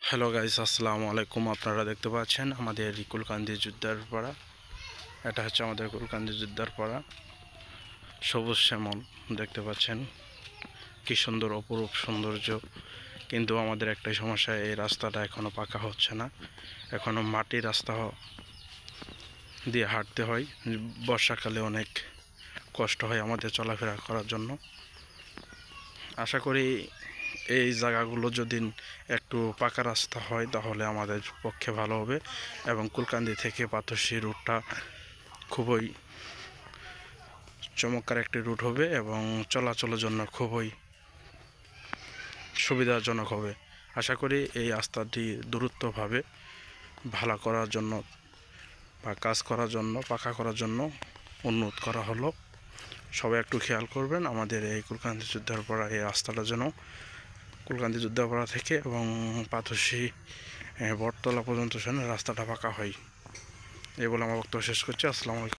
Hello guys, আসসালামু আলাইকুম। আপনারা দেখতে পাচ্ছেন আমাদের কুলকান্দি যুদ্ধার পাড়া। এটা হচ্ছে আমাদের কুলকান্দি যুদ্ধার পাড়া। সবুজ শ্যামল দেখতে পাচ্ছেন, কি সুন্দর অপরূপ সৌন্দর্য। কিন্তু আমাদের একটাই সমস্যা, এই রাস্তাটা এখনো পাকা হচ্ছে না। এখনো মাটির রাস্তা দিয়ে হাঁটতে হয়। বর্ষাকালে অনেক কষ্ট হয় আমাদের চলাফেরা করার জন্য। আশা করি এই জায়গাগুলো যদি একটু পাকা রাস্তা হয় তাহলে আমাদের পক্ষে ভালো হবে, এবং কুলকান্দি থেকে পাথরশী রুটটা খুবই চমৎকার একটি রুট হবে এবং চলাচলের জন্য খুবই সুবিধাজনক হবে। আশা করি এই রাস্তাটি দ্রুতভাবে ভালো করার জন্য বা কাজ করার জন্য, পাকা করার জন্য অনুরোধ করা হলো। সবাই একটু খেয়াল করবেন আমাদের এই কুলকান্দি যুদ্ধারপাড়া এই রাস্তাটা যেন কুলকান্দি যুদ্ধারপাড়া থেকে এবং পাথরশী বটতলা পর্যন্ত যেন রাস্তাটা পাকা হয়। এই বলে আমার বক্তব্য শেষ করছি। আসসালামু আলাইকুম।